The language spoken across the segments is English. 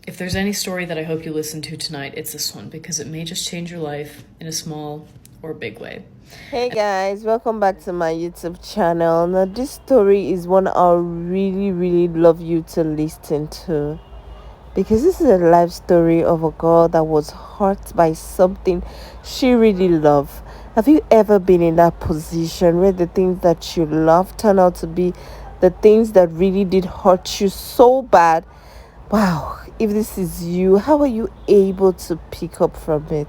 If there's any story that I hope you listen to tonight, it's this one because it may just change your life in a small or big way. Hey guys, welcome back to my YouTube channel. Now, this story is one I really love you to listen to because this is a life story of a girl that was hurt by something she really loved. Have you ever been in that position where the things that you love turn out to be the things that really did hurt you so bad? Wow, if this is you, how are you able to pick up from it?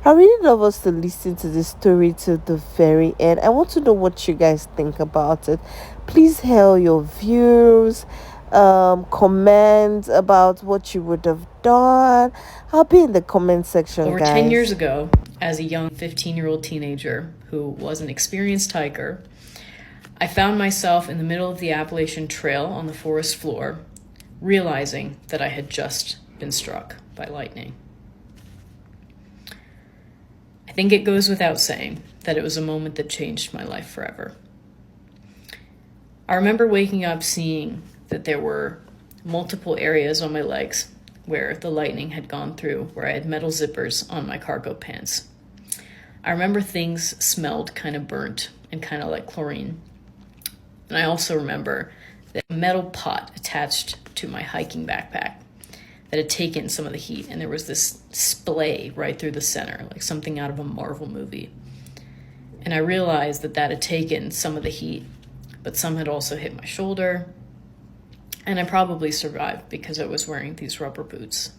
I really love us to listen to this story to the very end. I want to know what you guys think about it. Please hail your views, comment about what you would have done. I'll be in the comment section, Over 10 years guys. ago, as a young 15-year-old teenager who was an experienced hiker, I found myself in the middle of the Appalachian Trail on the forest floor, realizing that I had just been struck by lightning. I think it goes without saying that it was a moment that changed my life forever. I remember waking up seeing that there were multiple areas on my legs where the lightning had gone through, where I had metal zippers on my cargo pants. I remember things smelled kind of burnt and kind of like chlorine. And I also remember that a metal pot attached to my hiking backpack that had taken some of the heat, and there was this splay right through the center, like something out of a Marvel movie. And I realized that that had taken some of the heat, but some had also hit my shoulder, and I probably survived because I was wearing these rubber boots.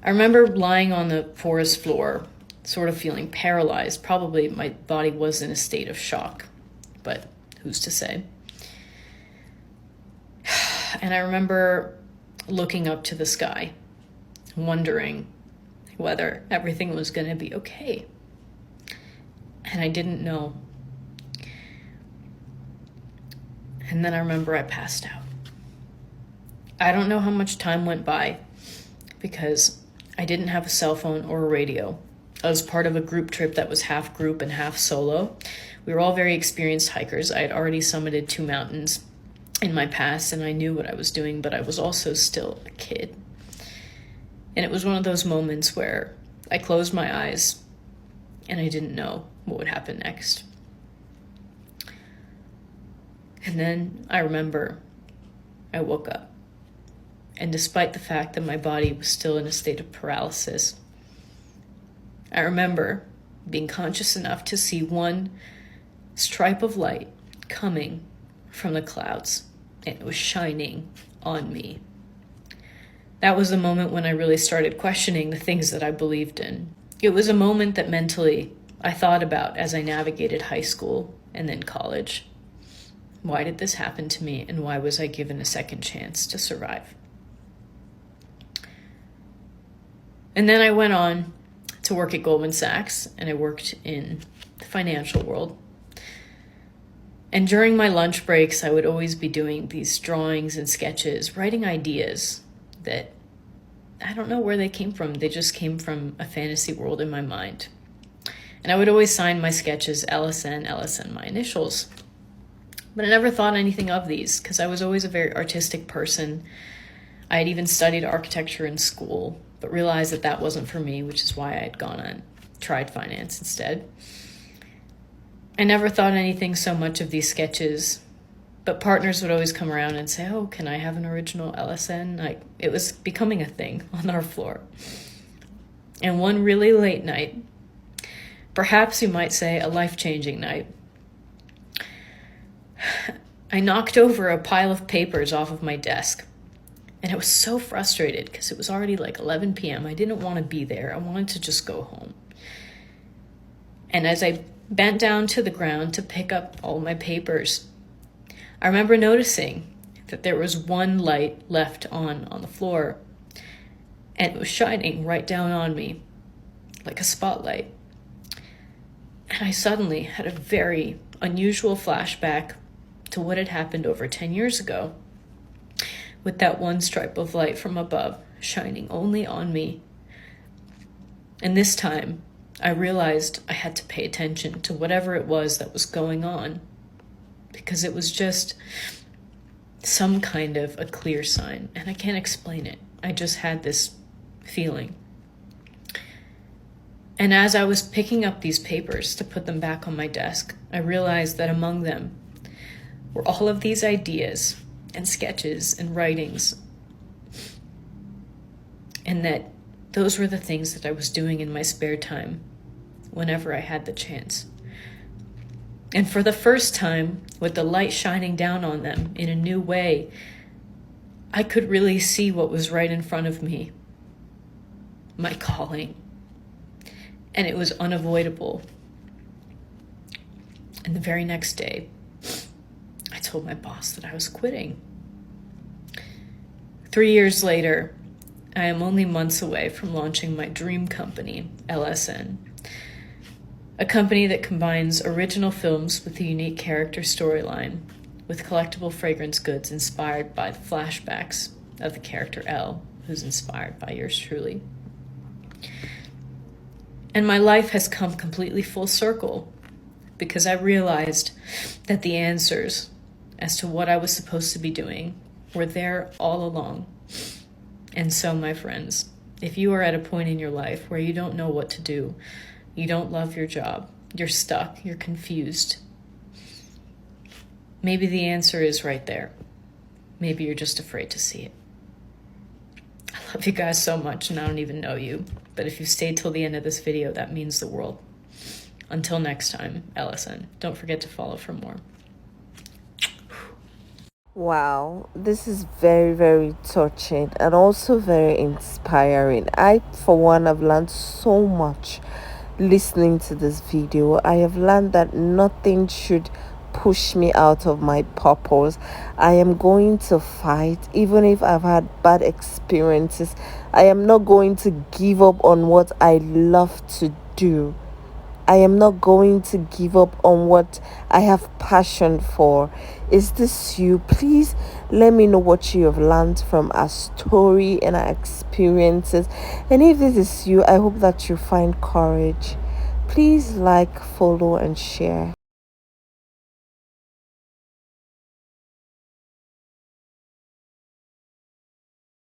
I remember lying on the forest floor, sort of feeling paralyzed. Probably my body was in a state of shock, but who's to say? And I remember looking up to the sky, wondering whether everything was going to be okay. And I didn't know. And then I remember I passed out. I don't know how much time went by because I didn't have a cell phone or a radio. I was part of a group trip that was half group and half solo. We were all very experienced hikers. I had already summited 2 mountains in my past, and I knew what I was doing, but I was also still a kid. And it was one of those moments where I closed my eyes and I didn't know what would happen next. And then I remember I woke up. And despite the fact that my body was still in a state of paralysis, I remember being conscious enough to see one stripe of light coming from the clouds, and it was shining on me. That was the moment when I really started questioning the things that I believed in. It was a moment that mentally I thought about as I navigated high school and then college. Why did this happen to me, and why was I given a second chance to survive? And then I went on to work at Goldman Sachs, and I worked in the financial world. And during my lunch breaks, I would always be doing these drawings and sketches, writing ideas that I don't know where they came from. They just came from a fantasy world in my mind. And I would always sign my sketches LSN, my initials. But I never thought anything of these because I was always a very artistic person. I had even studied architecture in school, but realized that that wasn't for me, which is why I had gone and tried finance instead. I never thought anything so much of these sketches, but partners would always come around and say, "Oh, can I have an original LSN?" It was becoming a thing on our floor. And one really late night, perhaps you might say a life-changing night, I knocked over a pile of papers off of my desk. And I was so frustrated because it was already like 11 p.m. I didn't want to be there. I wanted to just go home. And as I bent down to the ground to pick up all my papers, I remember noticing that there was one light left on the floor, and it was shining right down on me like a spotlight. And I suddenly had a very unusual flashback to what had happened over 10 years ago, with that one stripe of light from above shining only on me. And this time, I realized I had to pay attention to whatever it was that was going on, because it was just some kind of a clear sign, and I can't explain it. I just had this feeling. And as I was picking up these papers to put them back on my desk, I realized that among them were all of these ideas and sketches and writings, and that those were the things that I was doing in my spare time whenever I had the chance. And for the first time, with the light shining down on them in a new way, I could really see what was right in front of me, my calling. And it was unavoidable. And the very next day, I told my boss that I was quitting. 3 years later, I am only months away from launching my dream company, LSN, a company that combines original films with a unique character storyline, with collectible fragrance goods inspired by the flashbacks of the character Elle, who's inspired by yours truly. And my life has come completely full circle because I realized that the answers as to what I was supposed to be doing were there all along. And so, my friends, if you are at a point in your life where you don't know what to do, you don't love your job, you're stuck, you're confused, maybe the answer is right there. Maybe you're just afraid to see it. I love you guys so much, and I don't even know you. But if you stayed till the end of this video, that means the world. Until next time, LSN. Don't forget to follow for more. Wow, this is very, very touching and also very inspiring. I, for one, have learned so much listening to this video. I have learned that nothing should push me out of my purpose. I am going to fight, even if I've had bad experiences. I am not going to give up on what I love to do. I am not going to give up on what I have passion for. Is this you? Please let me know what you have learned from our story and our experiences. And if this is you, I hope that you find courage. Please like, follow, and share.